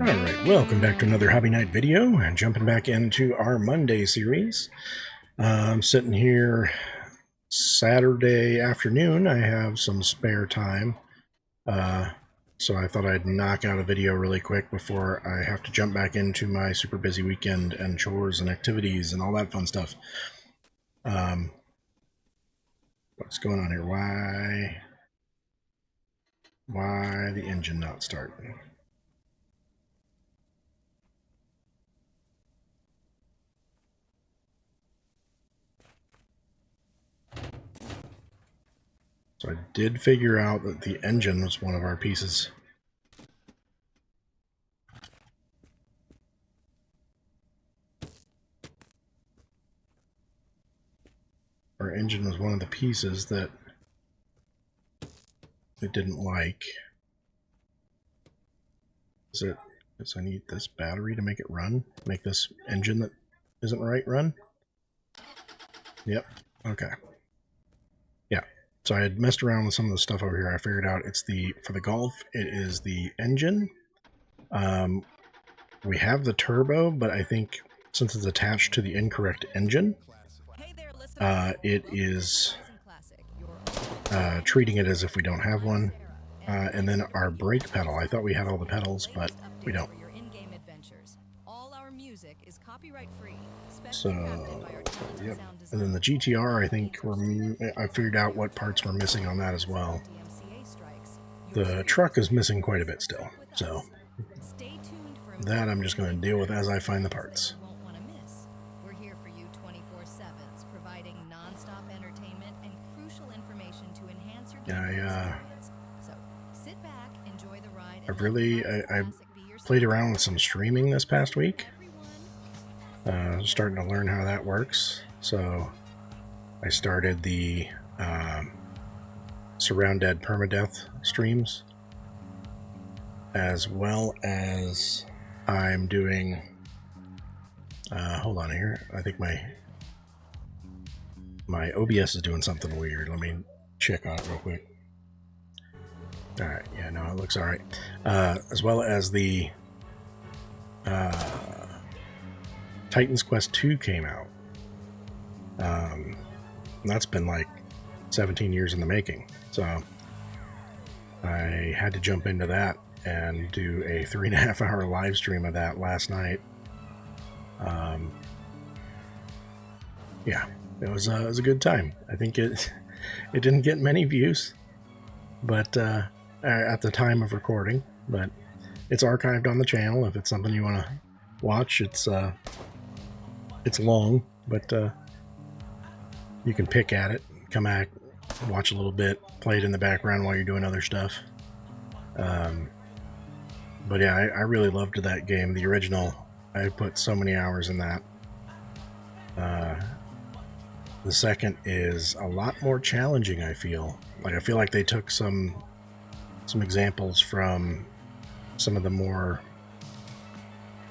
Alright, welcome back to another Hobby Night video, and jumping back into our Monday series. I'm sitting here Saturday afternoon. I have some spare time, so I thought I'd knock out a video really quick before I have to jump back into my super busy weekend and chores and activities and all that fun stuff. What's going on here? Why the engine not starting? So I did figure out that the engine was one of our pieces. Our engine was one of the pieces that it didn't like. Is it because I need this battery to make it run? Make this engine that isn't right run? Yep. Okay. Yeah. So I had messed around with some of the stuff over here. I figured out it's for the Golf, it is the engine. We have the turbo, but I think since it's attached to the incorrect engine, it is treating it as if we don't have one. And then our brake pedal. I thought we had all the pedals, but we don't. So, yep. And then the GTR, I think I figured out what parts were missing on that as well. The truck is missing quite a bit still, so that I'm just going to deal with as I find the parts. I played around with some streaming this past week. Starting to learn how that works. So I started the Surround Dead Permadeath streams, as well as I'm doing, hold on here, I think my OBS is doing something weird. Let me check on it real quick. Alright, yeah, no, it looks alright. As well as the Titan's Quest 2 came out. That's been like 17 years in the making. So I had to jump into that and do a 3.5-hour live stream of that last night. Yeah, it was a good time. I think it didn't get many views, but at the time of recording, but it's archived on the channel if it's something you want to watch. It's long, but you can pick at it, come back, watch a little bit, play it in the background while you're doing other stuff. But yeah, I really loved that game. The original, I put so many hours in that. The second is a lot more challenging, I feel. I feel like they took some examples from some of the more,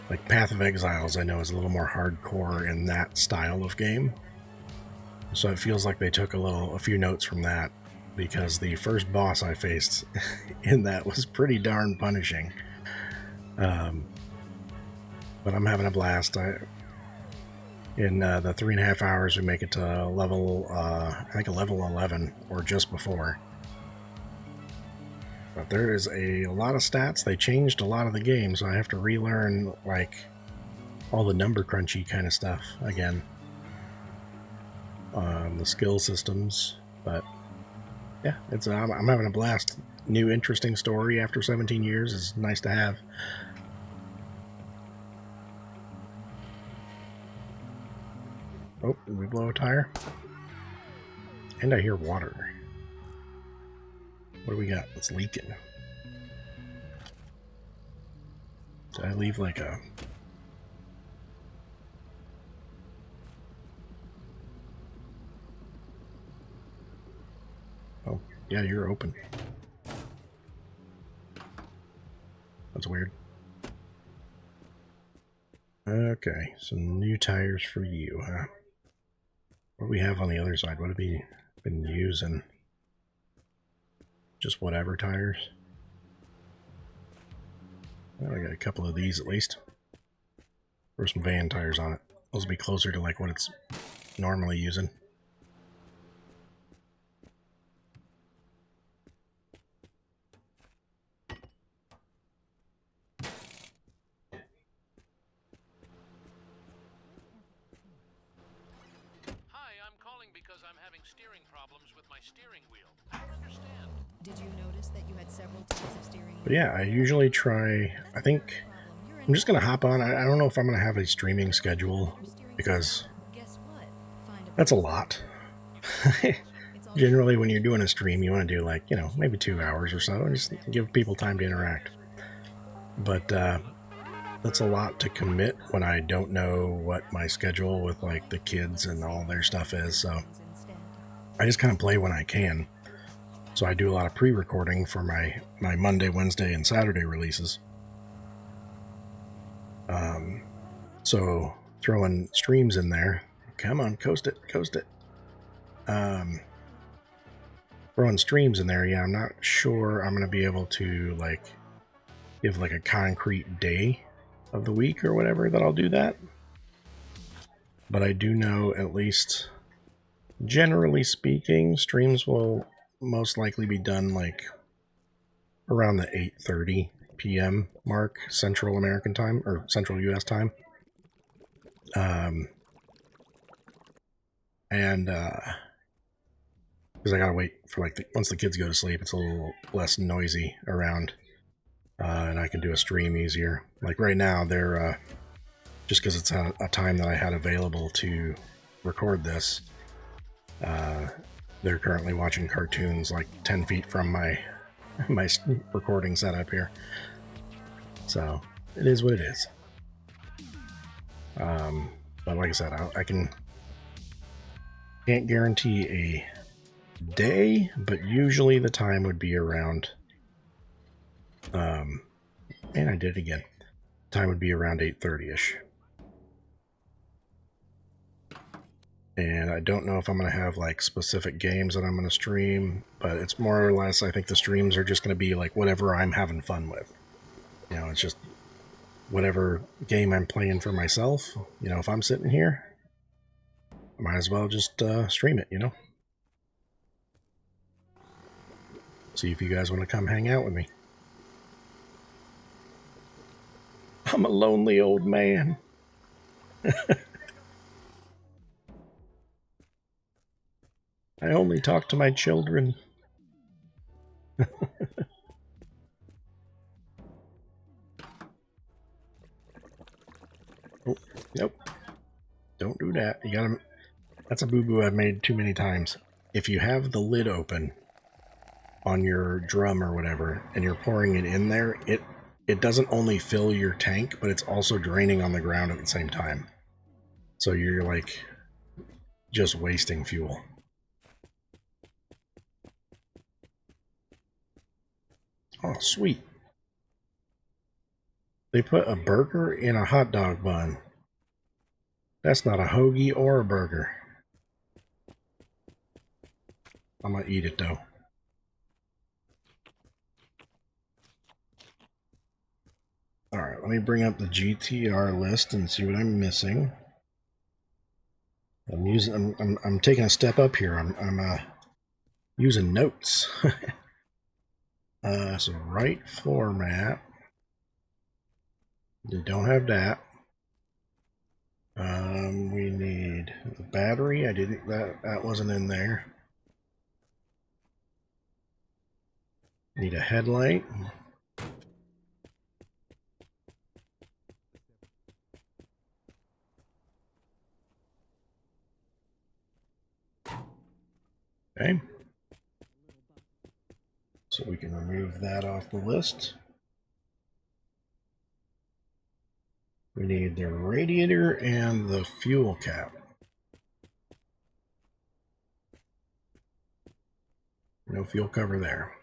like Path of Exiles, I know is a little more hardcore in that style of game. So it feels like they took a few notes from that, because the first boss I faced in that was pretty darn punishing. But I'm having a blast. In the 3.5 hours, we make it to level, I think a level 11 or just before. But there is a lot of stats. They changed a lot of the game, so I have to relearn like all the number crunchy kind of stuff again. The skill systems, but yeah, I'm having a blast. New interesting story after 17 years is nice to have. Oh, did we blow a tire? And I hear water. What do we got? It's leaking. Did I leave like a... Oh, yeah, you're open. That's weird. Okay, some new tires for you, huh? What do we have on the other side? What have we been using? Just whatever tires? Well, I got a couple of these at least. Throw some van tires on it. Those will be closer to like what it's normally using. Hi, I'm calling because I'm having steering problems with my steering wheel. I don't understand. Did you notice that you had several types of steering wheel? But yeah, I usually try, I think I'm just going to hop on. I don't know if I'm going to have a streaming schedule because Guess what? Find a that's a person. lot. It's all Generally, when you're doing a stream, you want to do like, you know, maybe 2 hours or so, and just give people time to interact. But that's a lot to commit when I don't know what my schedule with like the kids and all their stuff is. So I just kind of play when I can. So I do a lot of pre-recording for my Monday, Wednesday, and Saturday releases. So throwing streams in there. Come on, coast it, coast it. Throwing streams in there, yeah, I'm not sure I'm going to be able to like give like a concrete day of the week or whatever that I'll do that. But I do know, at least generally speaking, streams will most likely be done like around the 8:30 p.m. mark, Central American time or Central U.S. time. And because I gotta wait for like once the kids go to sleep, it's a little less noisy around, and I can do a stream easier. Like right now, they're just because it's a time that I had available to record this. They're currently watching cartoons like 10 feet from my recording setup here. So it is what it is. But like I said, I can't guarantee a day, but usually the time would be around. And I did it again. Time would be around 8:30ish. And I don't know if I'm going to have like specific games that I'm going to stream, but it's more or less, I think the streams are just going to be like whatever I'm having fun with. You know, it's just whatever game I'm playing for myself. You know, if I'm sitting here, I might as well just stream it, you know? See if you guys want to come hang out with me. I'm a lonely old man. I only talk to my children. Oh, nope. Don't do that. You gotta. That's a boo-boo I've made too many times. If you have the lid open on your drum or whatever, and you're pouring it in there, it doesn't only fill your tank, but it's also draining on the ground at the same time. So you're like just wasting fuel. Oh, sweet. They put a burger in a hot dog bun. That's not a hoagie or a burger. I'm gonna eat it though. Alright, let me bring up the GTR list and see what I'm missing. I'm taking a step up here. I'm using notes. So right floor mat. They don't have that. We need the battery. I didn't. That wasn't in there. Need a headlight. Okay. So we can remove that off the list. We need the radiator and the fuel cap. No fuel cover there.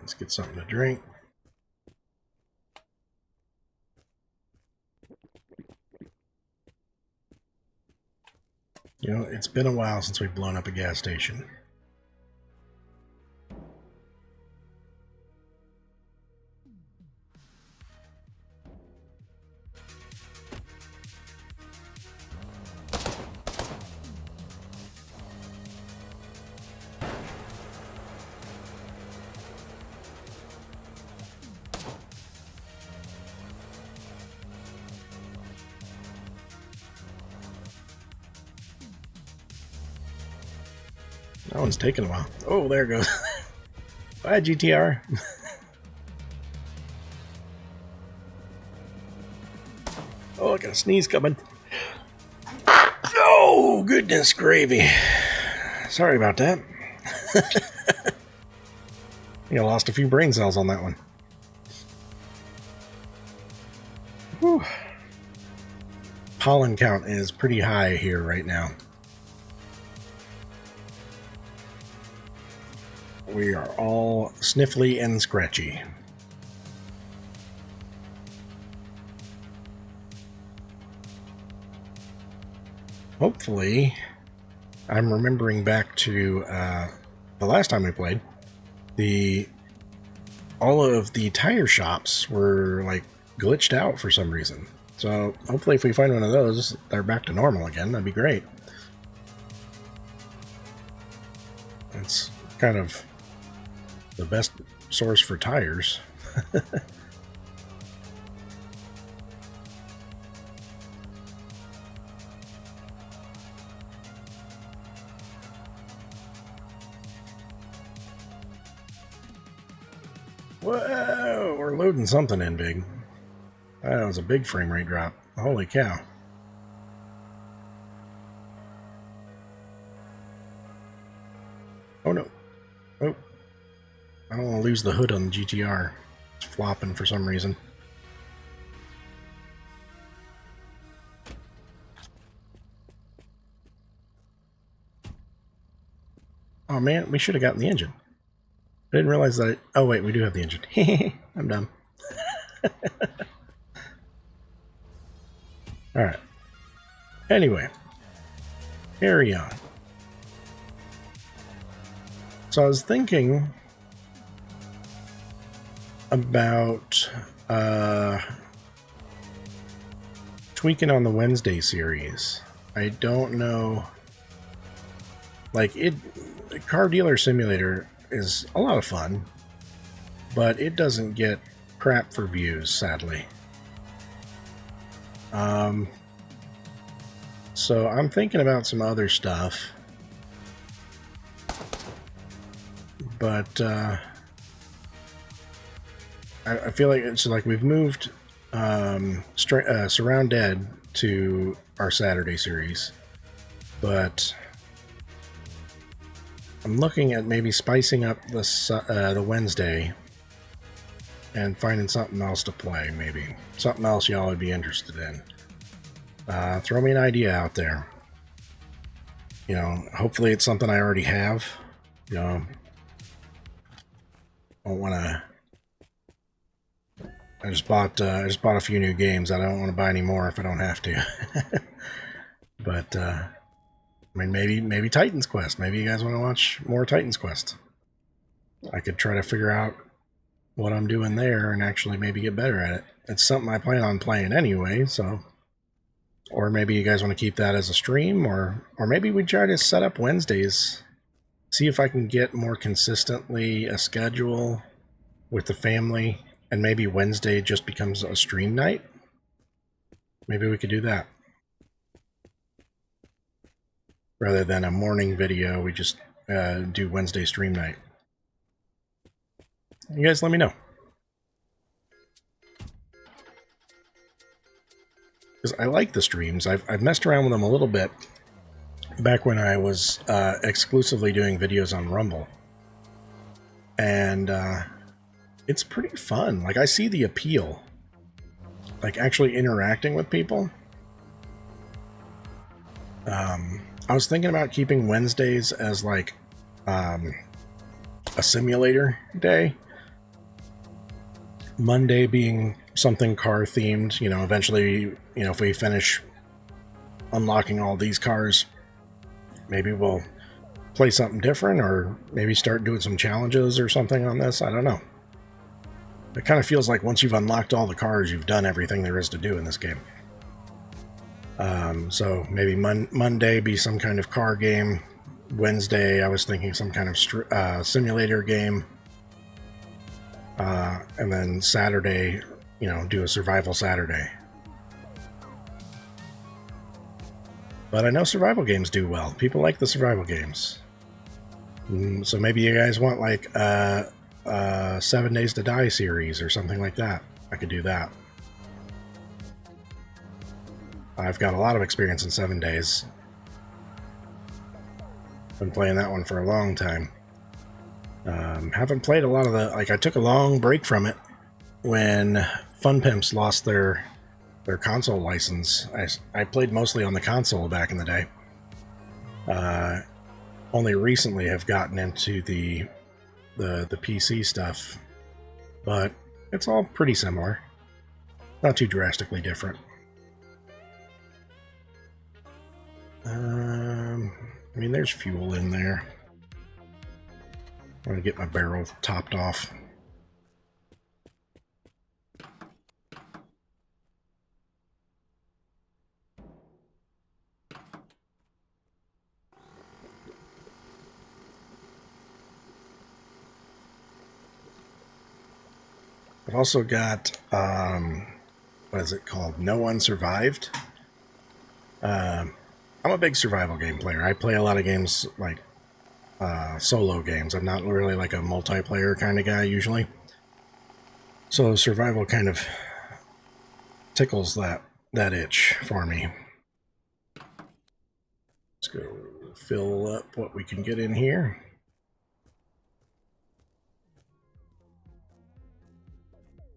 Let's get something to drink. You know, it's been a while since we've blown up a gas station. That one's taking a while. Oh, there it goes. Bye, GTR. Oh, I got a sneeze coming. Oh, goodness gravy. Sorry about that. I lost a few brain cells on that one. Whew. Pollen count is pretty high here right now. We are all sniffly and scratchy. Hopefully, I'm remembering back to the last time we played. All of the tire shops were like glitched out for some reason. So hopefully if we find one of those, they're back to normal again. That'd be great. It's kind of the best source for tires. Whoa, we're loading something in big. That was a big frame rate drop. Holy cow. Oh no. Oh. I don't want to lose the hood on the GTR. It's flopping for some reason. Oh man, we should have gotten the engine. I didn't realize that. Oh wait, we do have the engine. I'm dumb. Alright. Anyway. Carry on. So I was thinking about tweaking on the Wednesday series. I don't know. Like, Car Dealer Simulator is a lot of fun, but it doesn't get crap for views, sadly. So I'm thinking about some other stuff, but I feel like it's like we've moved Surround Dead to our Saturday series, but I'm looking at maybe spicing up the Wednesday and finding something else to play, maybe. Something else y'all would be interested in. Throw me an idea out there. You know, hopefully it's something I already have. You know, I don't want to... I just bought a few new games. I don't want to buy any more if I don't have to. But, I mean, maybe Titan's Quest. Maybe you guys want to watch more Titan's Quest. I could try to figure out what I'm doing there and actually maybe get better at it. It's something I plan on playing anyway, so... Or maybe you guys want to keep that as a stream, or maybe we try to set up Wednesdays. See if I can get more consistently a schedule with the family, and maybe Wednesday just becomes a stream night. Maybe we could do that. Rather than a morning video, we just do Wednesday stream night. You guys let me know. Because I like the streams. I've messed around with them a little bit back when I was exclusively doing videos on Rumble. And it's pretty fun. Like, I see the appeal. Like, actually interacting with people. I was thinking about keeping Wednesdays as, like, a simulator day. Monday being something car themed. You know, eventually, you know, if we finish unlocking all these cars, maybe we'll play something different, or maybe start doing some challenges or something on this. I don't know. It kind of feels like once you've unlocked all the cars, you've done everything there is to do in this game. So maybe Monday be some kind of car game. Wednesday, I was thinking some kind of simulator game. And then Saturday, you know, do a survival Saturday. But I know survival games do well. People like the survival games. So maybe you guys want like a 7 Days to Die series or something like that. I could do that. I've got a lot of experience in 7 Days. Been playing that one for a long time. Haven't played a lot of the... Like, I took a long break from it when Fun Pimps lost their console license. I played mostly on the console back in the day. Only recently have gotten into the PC stuff, but it's all pretty similar. Not too drastically different. I mean, there's fuel in there. I'm gonna get my barrel topped off. I've also got, what is it called? No One Survived. I'm a big survival game player. I play a lot of games like solo games. I'm not really like a multiplayer kind of guy usually. So survival kind of tickles that itch for me. Let's go fill up what we can get in here.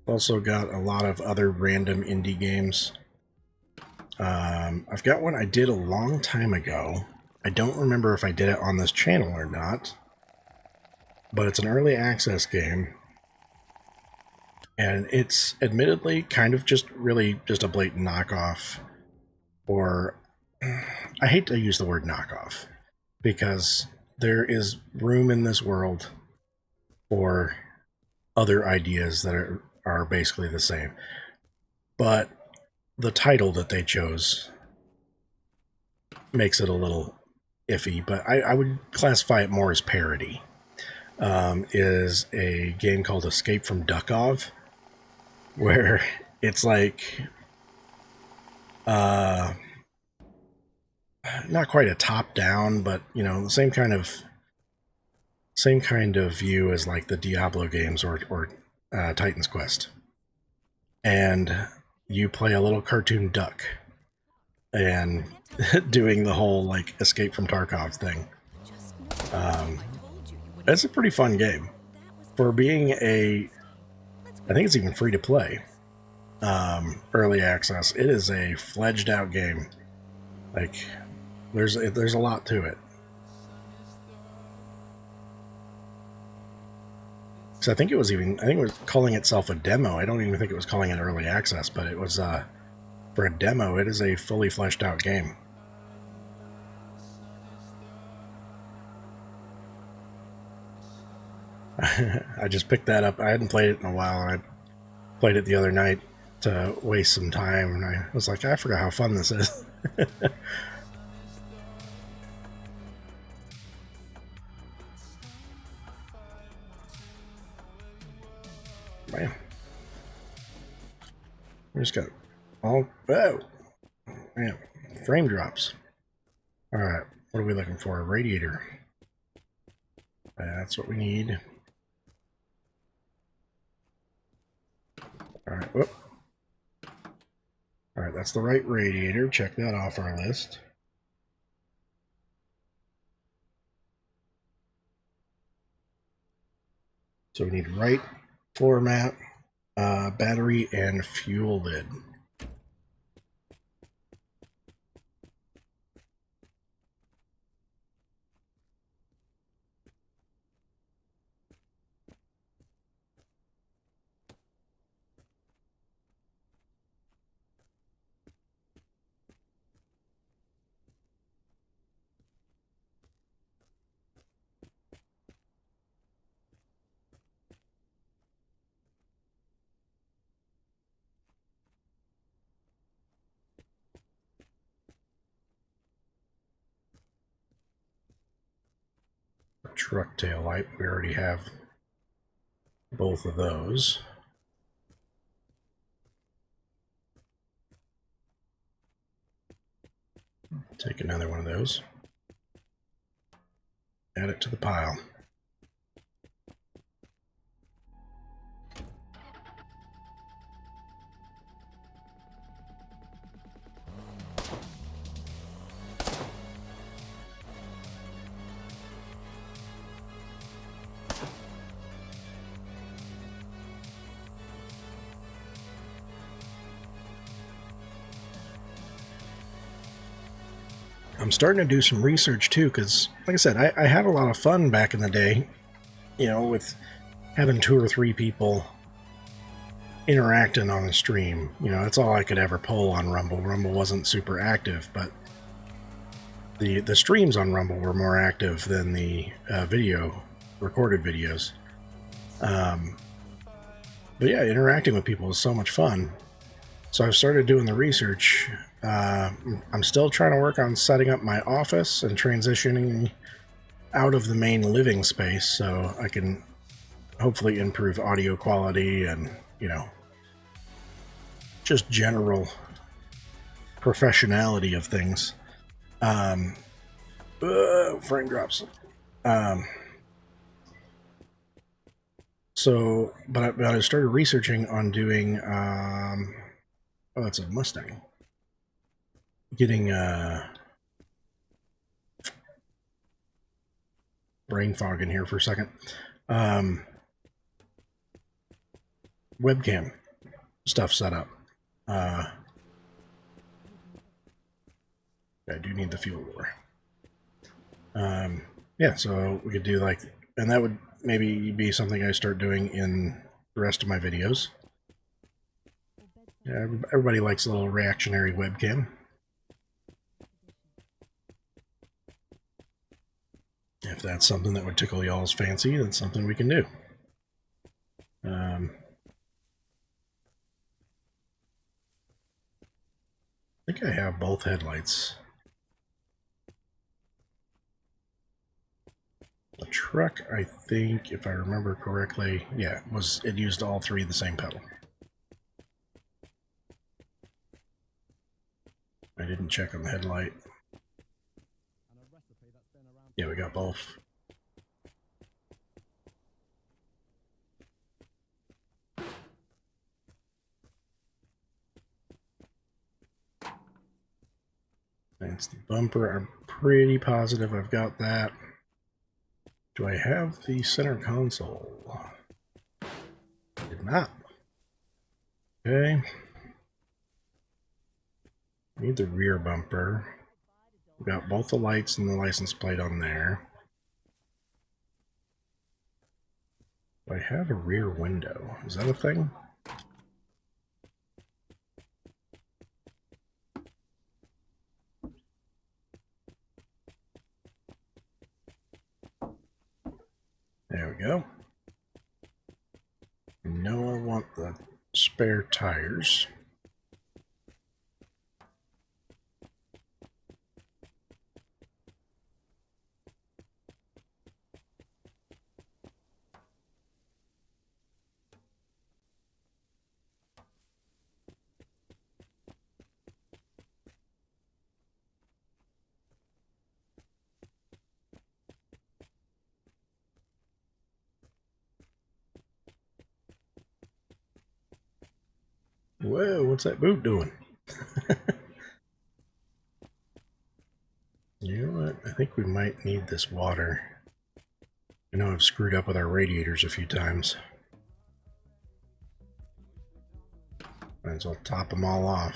Also got a lot of other random indie games. I've got one I did a long time ago. I don't remember if I did it on this channel or not, but it's an early access game, and it's admittedly kind of just really just a blatant knockoff, or I hate to use the word knockoff, because there is room in this world for other ideas that are basically the same, but the title that they chose makes it a little iffy, but I would classify it more as parody. Is a game called Escape from Duckov, where it's like not quite a top down, but you know, the same kind of view as like the Diablo games or Titan's Quest. And you play a little cartoon duck and doing the whole like Escape from Tarkov thing. It's a pretty fun game for being I think it's even free to play. Early access. It is a fledged out game. Like there's a lot to it. So I think it was calling itself a demo. I don't even think it was calling it early access, but it was for a demo. It is a fully fleshed out game. I just picked that up. I hadn't played it in a while, and I played it the other night to waste some time, and I was like, I forgot how fun this is. Man, we just got all man, frame drops. All right, what are we looking for? A radiator. That's what we need. All right, whoop. All right, that's the right radiator. Check that off our list. So we need right floor mat, battery, and fuel lid. truck tail light. We already have both of those. Take another one of those. Add it to the pile. I'm starting to do some research too, because, like I said, I had a lot of fun back in the day, you know, with having 2 or 3 people interacting on the stream. You know, that's all I could ever pull on Rumble. Rumble wasn't super active, but the streams on Rumble were more active than the recorded videos. But yeah, interacting with people was so much fun. So I've started doing the research. I'm still trying to work on setting up my office and transitioning out of the main living space so I can hopefully improve audio quality and, you know, just general professionality of things. Frame drops. But I started researching on doing, oh, that's a Mustang. Getting, brain fog in here for a second. Webcam stuff set up. I do need the fuel door. Yeah, so we could do like, and that would maybe be something I start doing in the rest of my videos. Yeah, everybody likes a little reactionary webcam. If that's something that would tickle y'all's fancy, that's something we can do. I think I have both headlights. The truck, I think, if I remember correctly, yeah, it used all 3 of the same pedal. I didn't check on the headlight. Yeah, we got both. That's the bumper. I'm pretty positive I've got that. Do I have the center console? I did not. Okay. Need the rear bumper. We've got both the lights and the license plate on there. Do I have a rear window? Is that a thing? There we go. No, I want the spare tires. Whoa, what's that boot doing? You know what? I think we might need this water. I know I've screwed up with our radiators a few times. Might as well top them all off.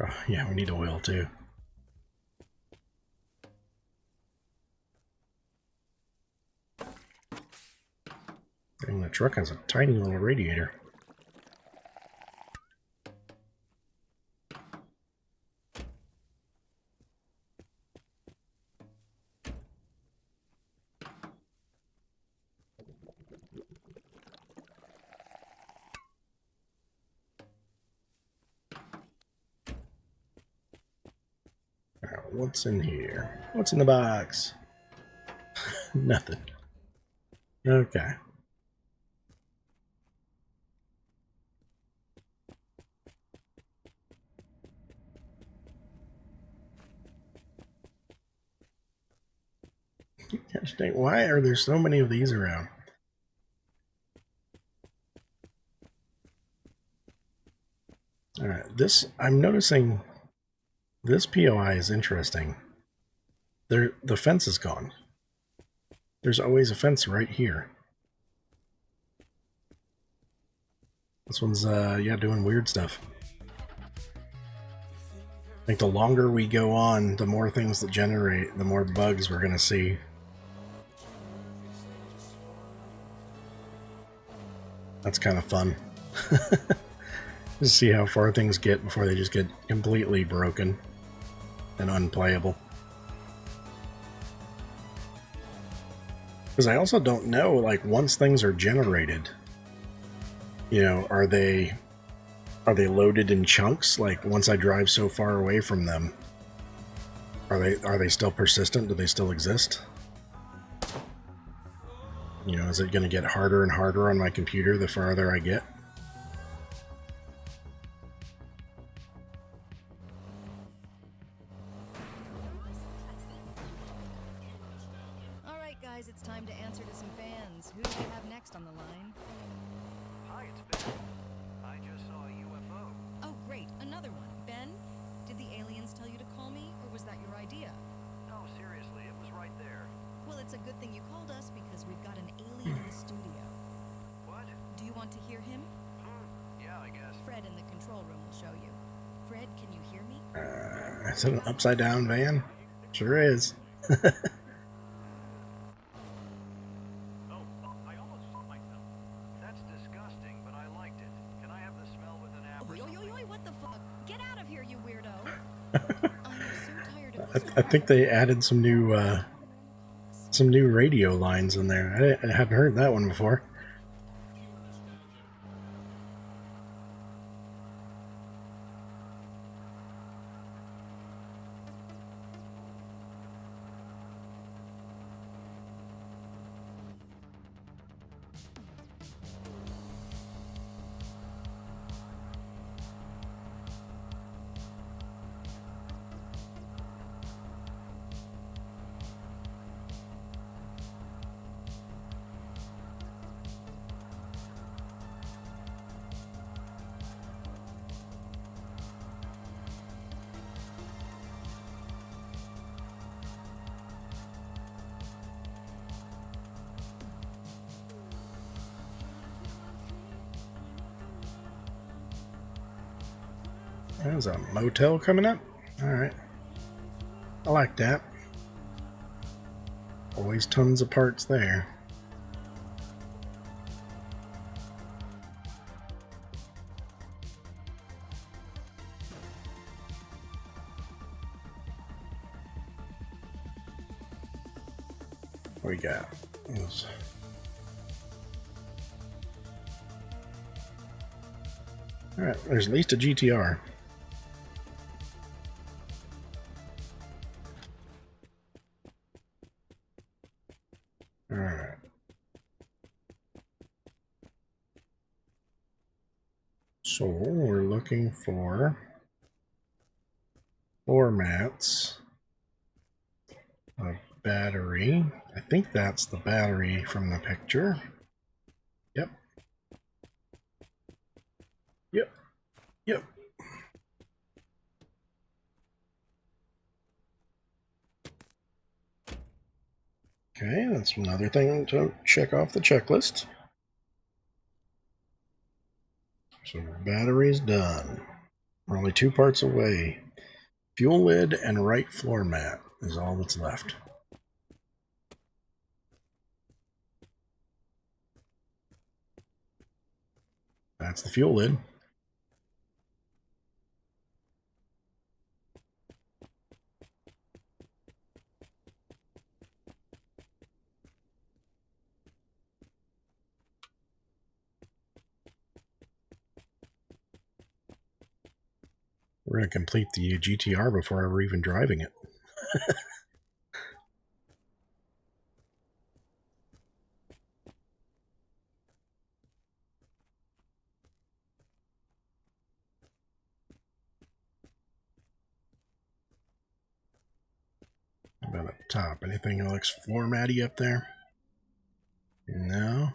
Oh, yeah, we need oil too. And the truck has a tiny little radiator. What's in here? What's in the box? Nothing. Okay. Gosh dang, why are there so many of these around? Alright, I'm noticing this POI is interesting. The fence is gone. There's always a fence right here. This one's, yeah, doing weird stuff. I think the longer we go on, the more things that generate, the more bugs we're gonna see. That's kind of fun. Just see how far things get before they just get completely broken and unplayable. Because I also don't know, like, once things are generated, you know, are they loaded in chunks? Like, once I drive so far away from them, are they still persistent? Do they still exist? You know, is it going to get harder and harder on my computer the farther I get? All right, guys, it's time to answer to some fans. Who do we have next on the line? Hi, it's Ben. I just saw a UFO. Oh, great, another one. Ben, did the aliens tell you to call me, or was that your idea? No, seriously, it was right there. Well, it's a good thing you called us because we've got an alien in the studio. What? Do you want to hear him? Yeah, I guess. Fred in the control room will show you. Fred, can you hear me? Is it an upside down van? Sure is. Oh, I almost shot myself. That's disgusting, but I liked it. Can I have the smell with an app or Oi, oi, something? oi, what the fuck? Get out of here, you weirdo! I'm so tired of this. I think they added some new radio lines in there. I hadn't heard that one before. There's a motel coming up. Alright. I like that. Always tons of parts there. What we got? Alright, there's at least a GTR. Alright. So we're looking for floor mats, a battery. I think that's the battery from the picture. Yep. Yep. Yep. Okay, that's another thing to check off the checklist. So battery's done. We're only 2 parts away. Fuel lid and right floor mat is all that's left. That's the fuel lid. We're going to complete the GTR before we're even driving it. About up top, anything that looks formatty up there? No.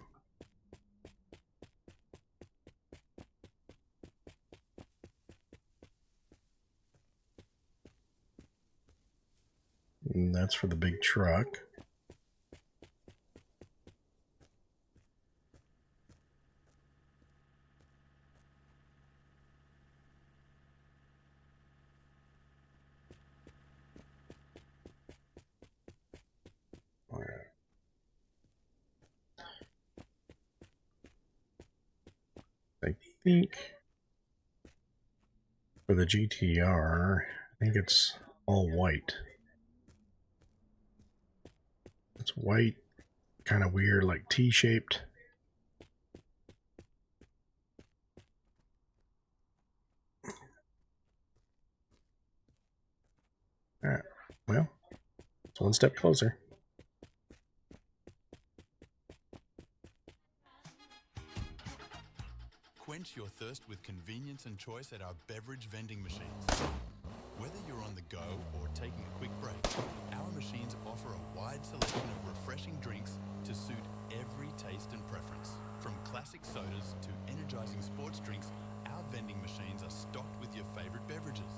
And that's for the big truck. I think for the GTR, I think it's all white. It's white, kind of weird, like T-shaped. Alright, well, it's one step closer. Quench your thirst with convenience and choice at our beverage vending machines. Whether you're on the go or taking a quick break, our machines offer a wide selection of refreshing drinks to suit every taste and preference. From classic sodas to energizing sports drinks, our vending machines are stocked with your favorite beverages.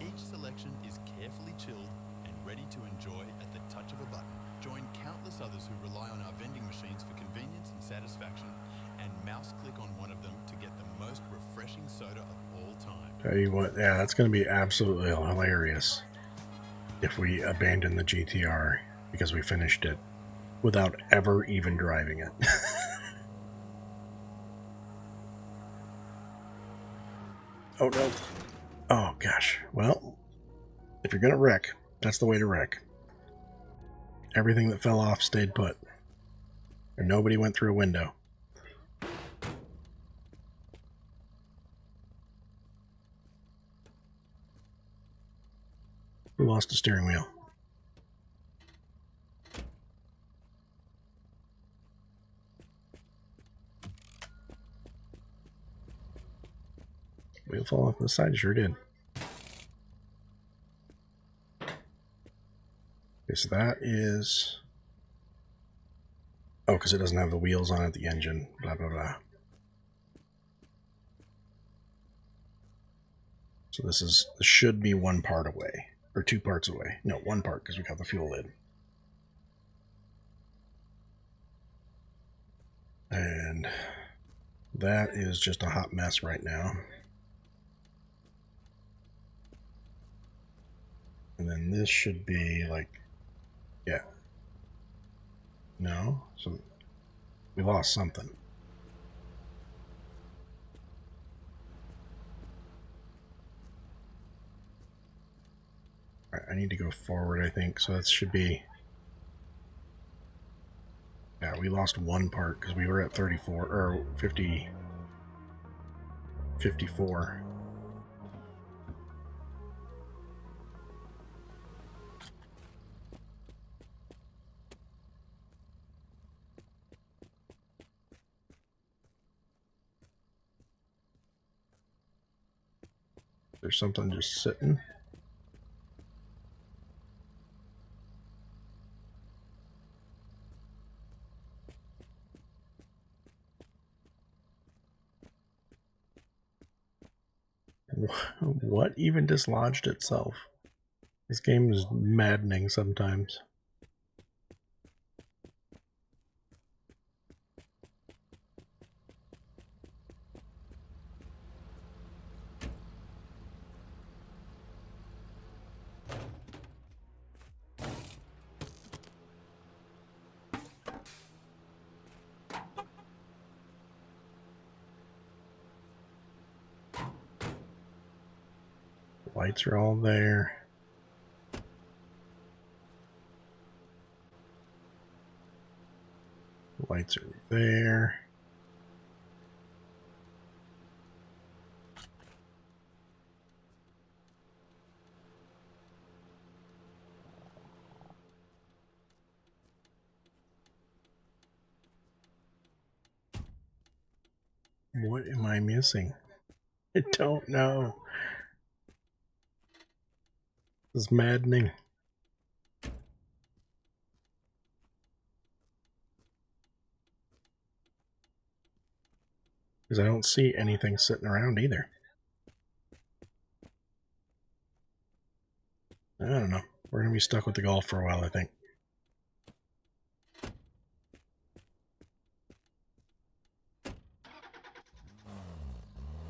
Each selection is carefully chilled and ready to enjoy at the touch of a button. Join countless others who rely on our vending machines for convenience and satisfaction, and mouse click on one of them to get the most refreshing soda of all time. Tell you what, yeah, that's going to be absolutely hilarious if we abandon the GTR because we finished it without ever even driving it. Oh no. Oh gosh. Well, if you're going to wreck, that's the way to wreck. Everything that fell off stayed put. And nobody went through a window. Who lost the steering wheel? Wheel fall off the side, sure did. Okay, so that is... Oh, because it doesn't have the wheels on it, the engine, blah, blah, blah. So this should be one part away, or 2 parts away. No, 1 part, because we got the fuel lid. And that is just a hot mess right now. And then this should be like, yeah. No, so we lost something. All right, I need to go forward, I think. So that should be, yeah, we lost 1 part because we were at 34 or 50, 54. There's something just sitting. What even dislodged itself? This game is maddening sometimes. Lights are all there. Lights are there. What am I missing? I don't know. This is maddening. Because I don't see anything sitting around either. I don't know. We're going to be stuck with the Golf for a while, I think.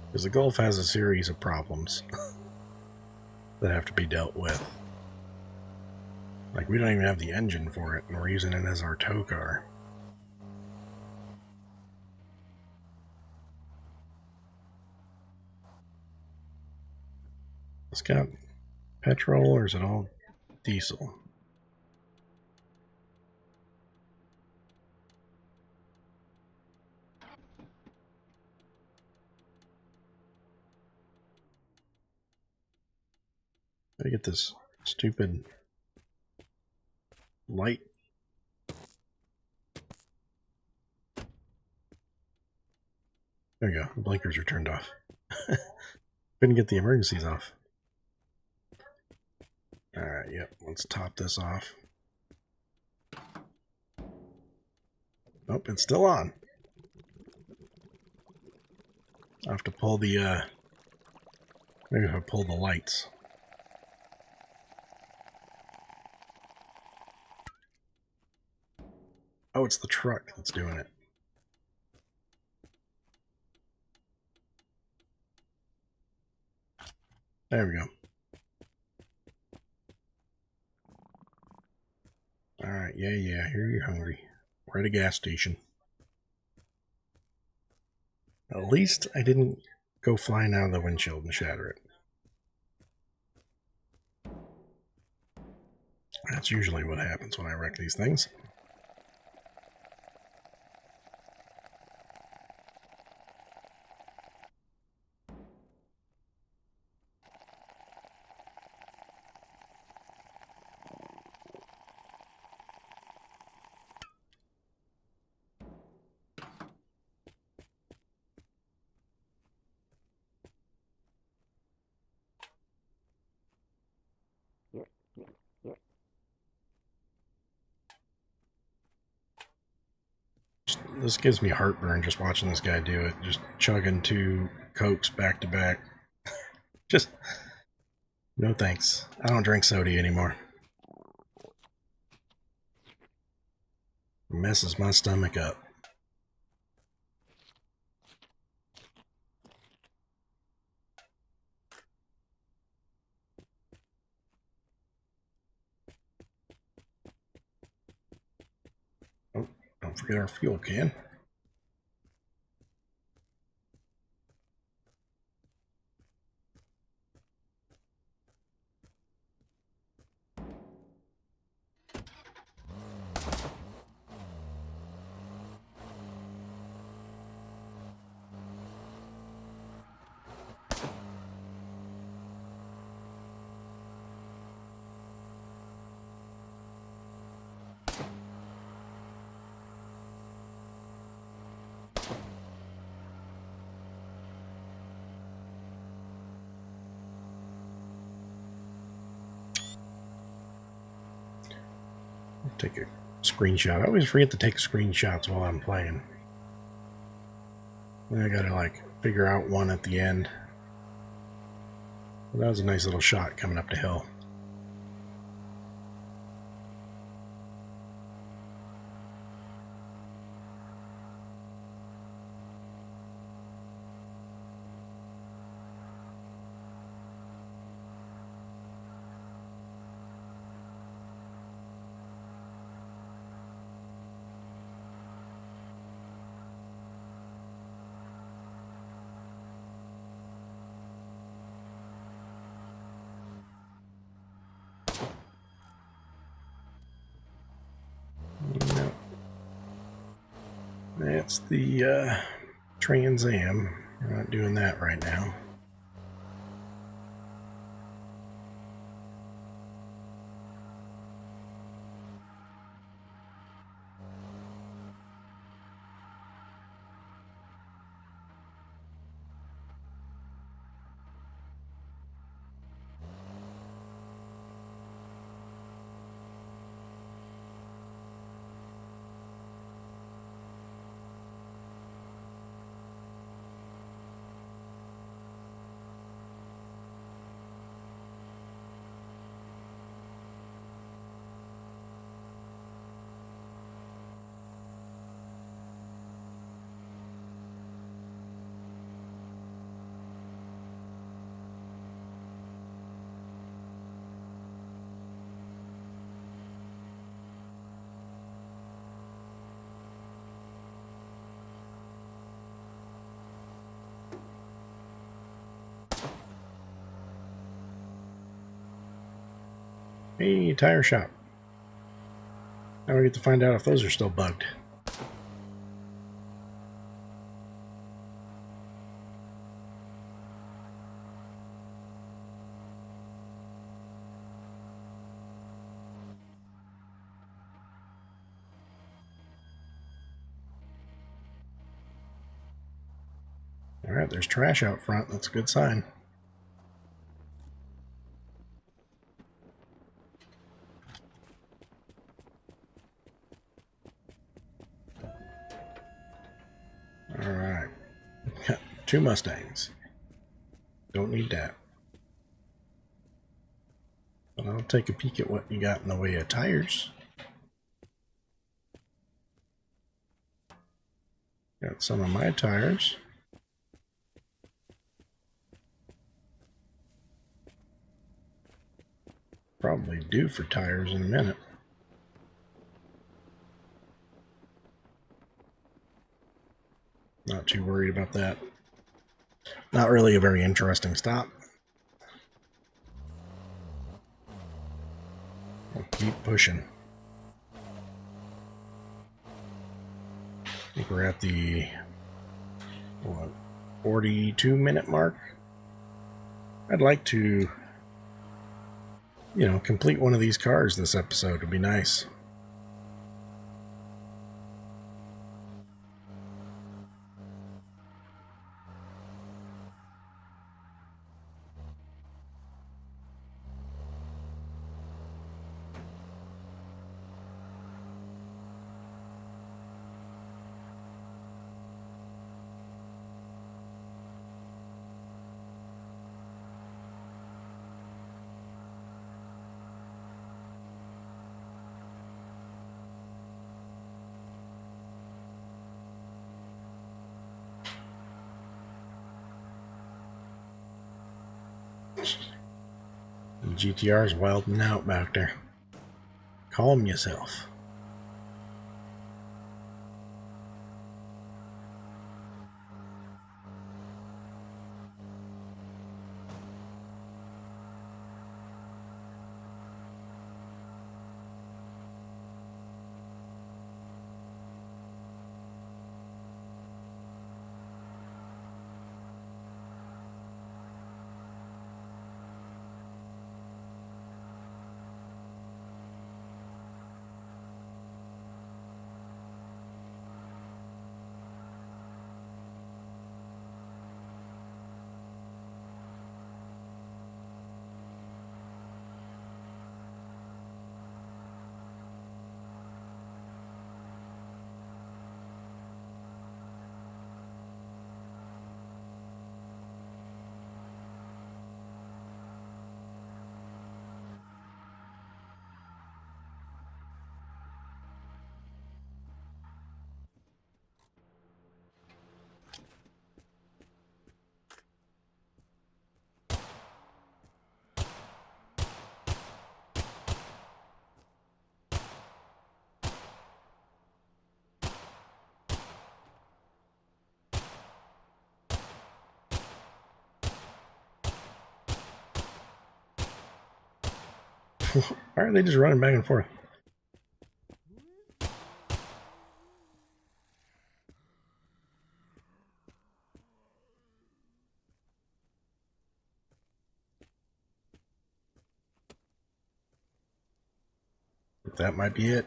Because the Golf has a series of problems that have to be dealt with. Like, we don't even have the engine for it, and we're using it as our tow car. It's got petrol, or is it all diesel? Gotta get this stupid light. There you go. The blinkers are turned off. Couldn't get the emergencies off. Alright, yep. Let's top this off. Nope, it's still on. I have to pull the, maybe if I pull the lights. Oh, it's the truck that's doing it. There we go. Alright, yeah, here you're hungry. We're at a gas station. At least I didn't go flying out of the windshield and shatter it. That's usually what happens when I wreck these things. This gives me heartburn just watching this guy do it. Just chugging 2 Cokes back to back. Just, no thanks. I don't drink soda anymore. It messes my stomach up. Oh, don't forget our fuel can. Take a screenshot. I always forget to take screenshots while I'm playing. And I gotta like figure out one at the end. Well, that was a nice little shot coming up the hill. That's the Trans Am. We're not doing that right now. Hey, tire shop. Now we get to find out if those are still bugged. Alright, there's trash out front. That's a good sign. Alright. Got 2 Mustangs. Don't need that. But I'll take a peek at what you got in the way of tires. Got some of my tires. Probably due for tires in a minute. Not too worried about that. Not really a very interesting stop. We'll keep pushing. I think we're at the, what, 42-minute mark. I'd like to, complete one of these cars this episode. Would be nice. The GTR's wilding out back there. Calm yourself. Why are they just running back and forth? That might be it.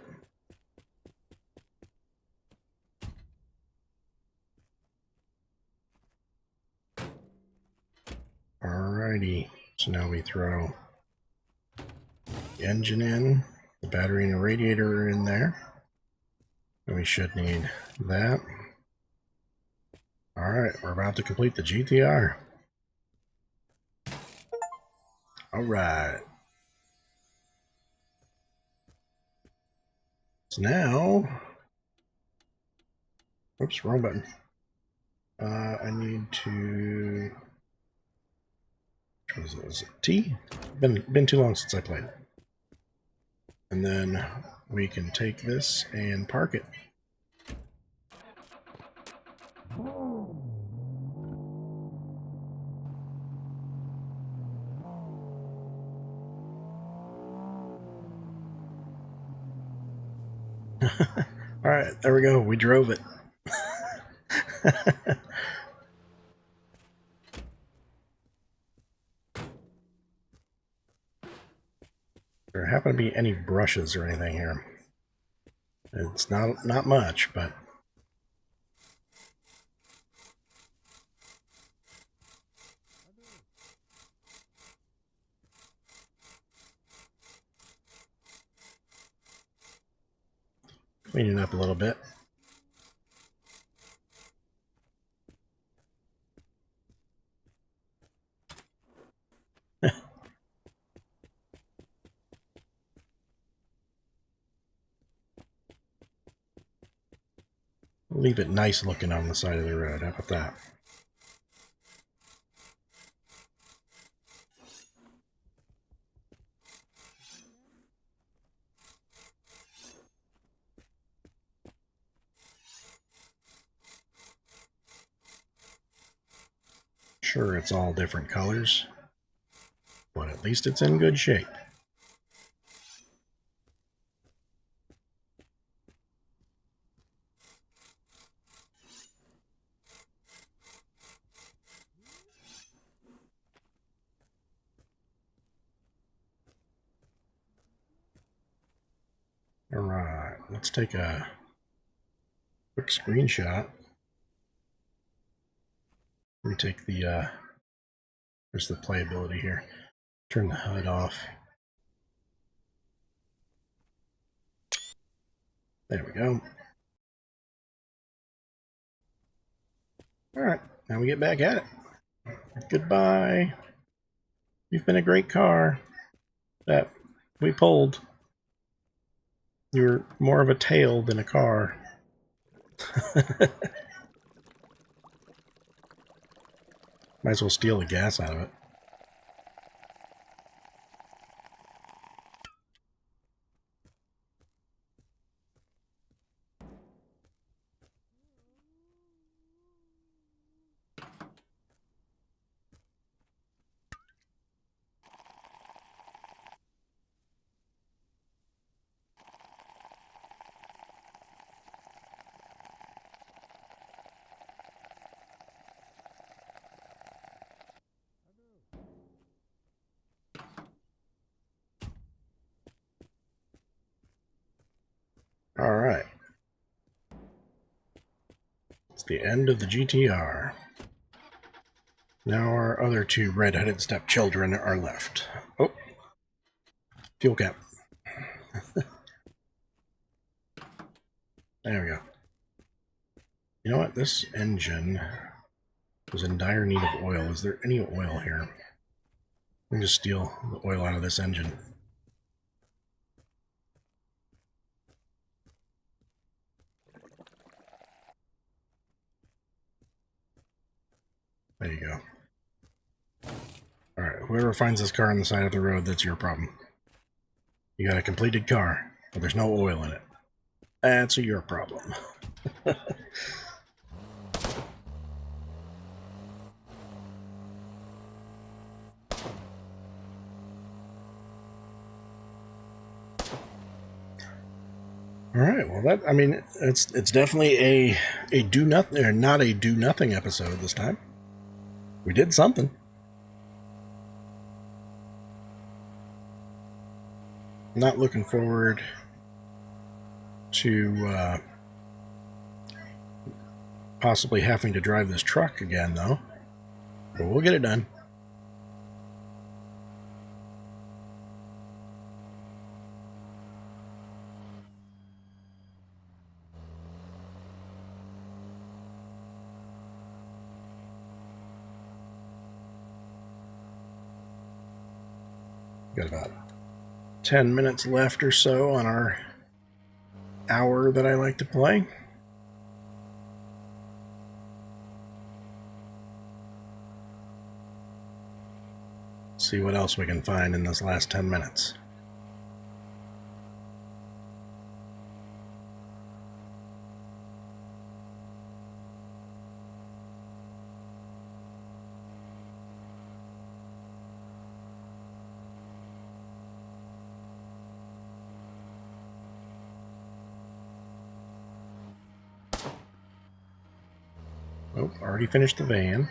Alrighty, so now we throw the engine in, the battery and the radiator are in there. And we should need that. Alright, we're about to complete the GTR. Alright. So now... Oops, wrong button. I need to... What is it? T? Been too long since I played. And then we can take this and park it. Alright, there we go. We drove it. There happen to be any brushes or anything here. It's not much, but clean it up a little bit. Leave it nice looking on the side of the road. How about that? Sure, it's all different colors, but at least it's in good shape. Alright, let's take a quick screenshot. Let me take the, there's the playability here. Turn the HUD off. There we go. Alright, now we get back at it. Goodbye. You've been a great car that we pulled. You're more of a tail than a car. Might as well steal the gas out of it. Alright. It's the end of the GTR. Now our other two red-headed stepchildren are left. Oh. Fuel cap. There we go. You know what? This engine was in dire need of oil. Is there any oil here? Let me just steal the oil out of this engine. There you go. Alright, whoever finds this car on the side of the road, that's your problem. You got a completed car, but there's no oil in it. That's your problem. Alright, well that, I mean, it's definitely a do nothing, or not a do nothing episode this time. We did something. Not looking forward to possibly having to drive this truck again, though. But we'll get it done. Got about 10 minutes left or so on our hour that I like to play. See what else we can find in this last 10 minutes. Oh, already finished the van.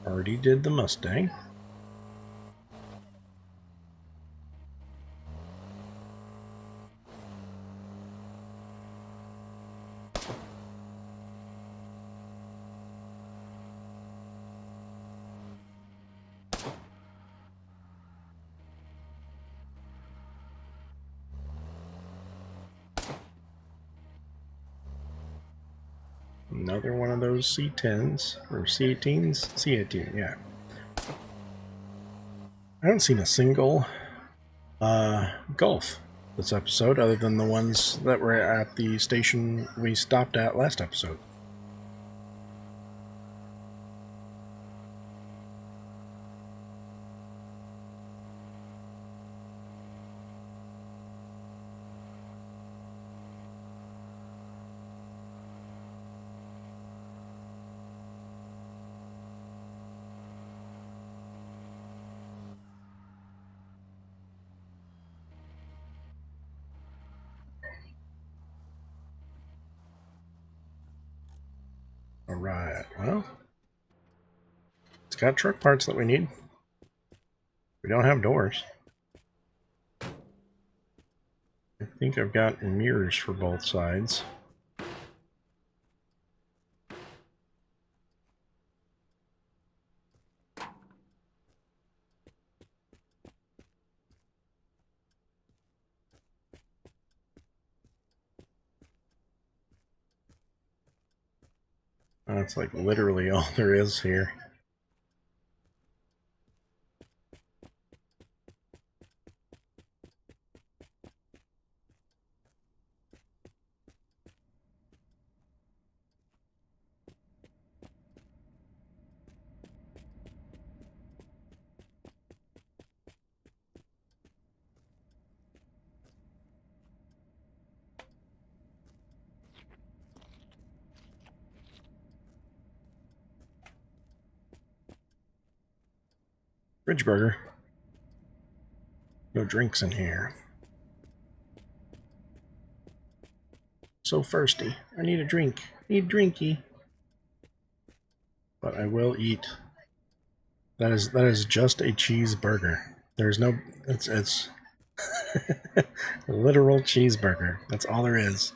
Already did the Mustang. Another one of those C10s, or C18s? C18, yeah. I haven't seen a single Gulf this episode, other than the ones that were at the station we stopped at last episode. Alright, well, it's got truck parts that we need. We don't have doors. I think I've got mirrors for both sides. That's like literally all there is here. Fridge burger. No drinks in here. So thirsty. I need a drink. Need drinky. But I will eat. That is just a cheeseburger. There's no. It's a literal cheeseburger. That's all there is.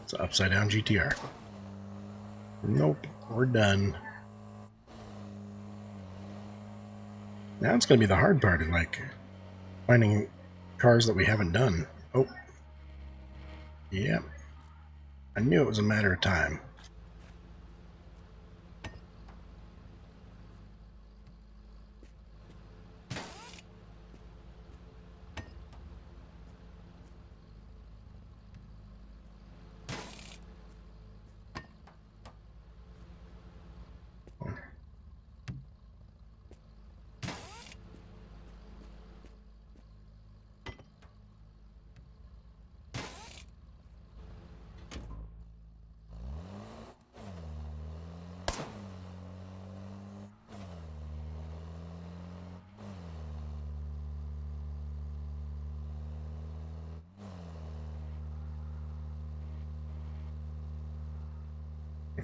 It's an upside down GTR. Nope, we're done. Now it's gonna be the hard part of like finding cars that we haven't done. Oh, yeah. I knew it was a matter of time.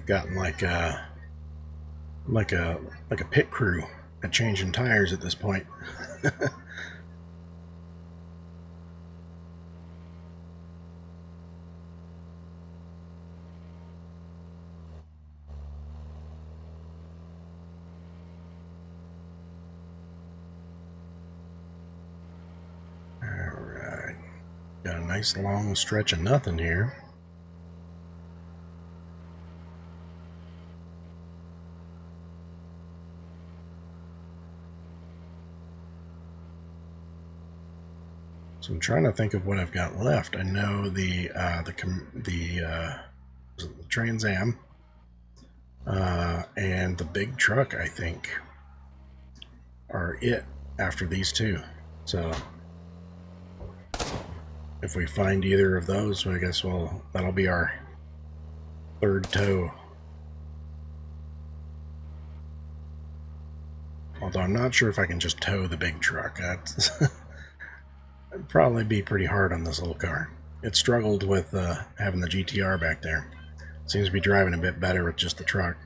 I've gotten like a pit crew at changing tires at this point. Alright. Got a nice long stretch of nothing here. So I'm trying to think of what I've got left. I know the Trans Am and the big truck, I think, are it after these two. So if we find either of those, I guess that'll be our third tow. Although I'm not sure if I can just tow the big truck. That's it'd probably be pretty hard on this little car. It struggled with having the GTR back there. Seems to be driving a bit better with just the truck.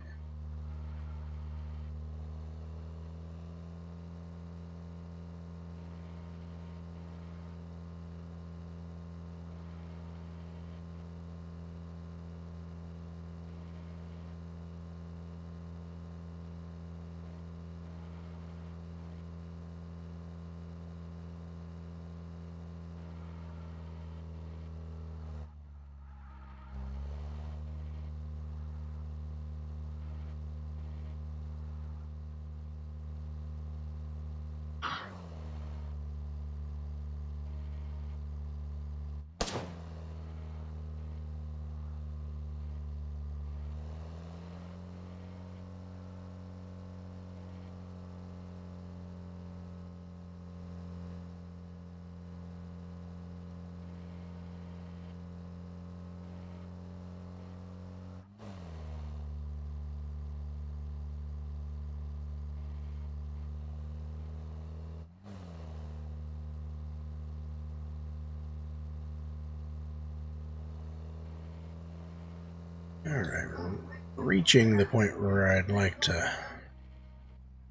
Alright, we're reaching the point where I'd like to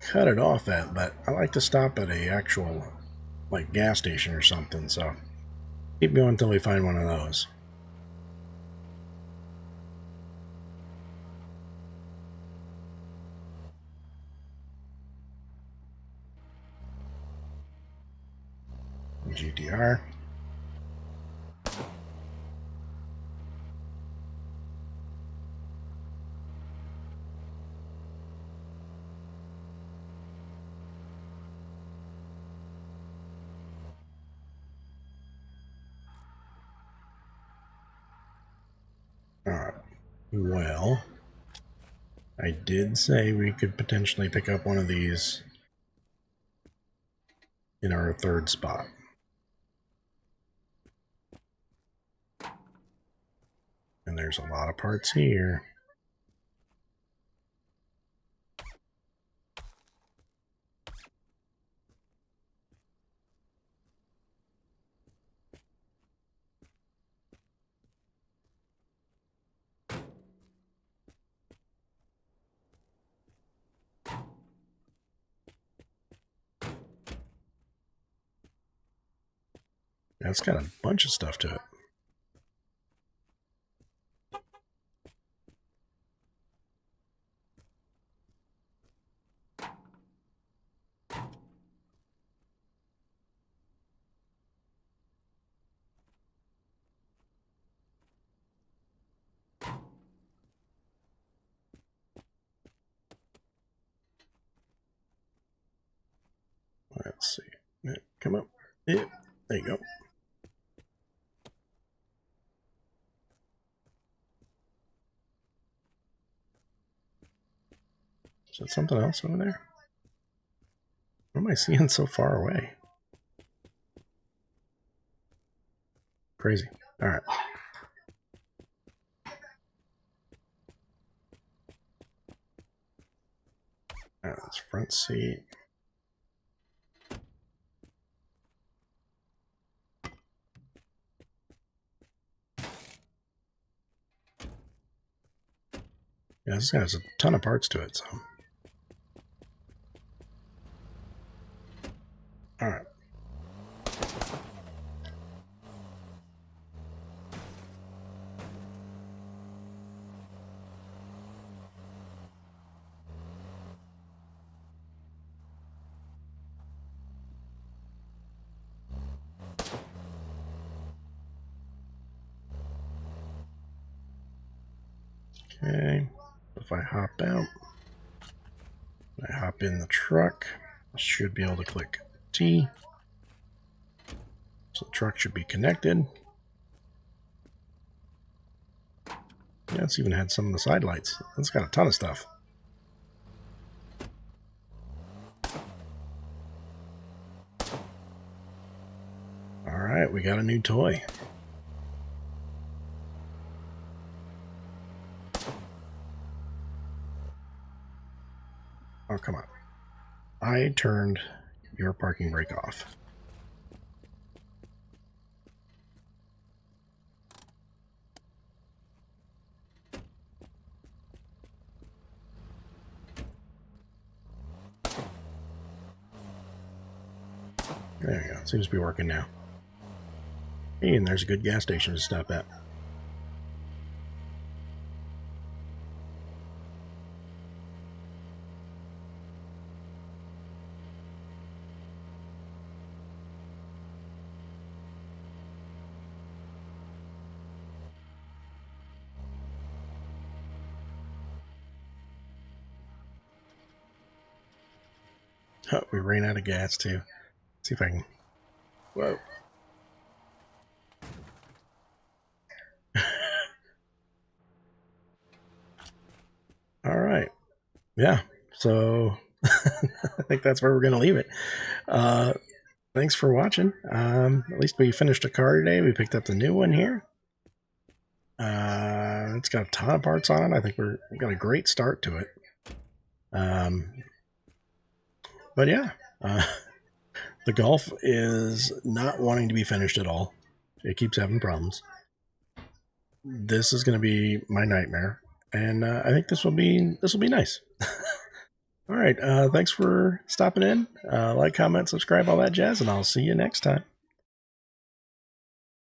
cut it off at, but I like to stop at a actual like gas station or something, so keep going until we find one of those. GTR. Alright, well, I did say we could potentially pick up one of these in our third spot. And there's a lot of parts here. That's got a bunch of stuff to it. Let's see. Come up. Yeah, there you go. Is that something else over there? What am I seeing so far away? Crazy. Alright. Alright, that's front seat. Yeah, this has a ton of parts to it, so. Alright. Okay, if I hop out, I hop in the truck, I should be able to click T. So the truck should be connected. Yeah, it's even had some of the side lights. It's got a ton of stuff. Alright, we got a new toy. Oh, come on. I turned your parking brake off. There you go. Seems to be working now. Hey, and there's a good gas station to stop at. Oh, we ran out of gas too. Let's see if I can. Whoa. All right. Yeah. So I think that's where we're going to leave it. Thanks for watching. At least we finished a car today. We picked up the new one here. It's got a ton of parts on it. I think we got a great start to it. But yeah, the Golf is not wanting to be finished at all. It keeps having problems. This is going to be my nightmare, and I think this will be nice. All right, thanks for stopping in. Like, comment, subscribe, all that jazz, and I'll see you next time.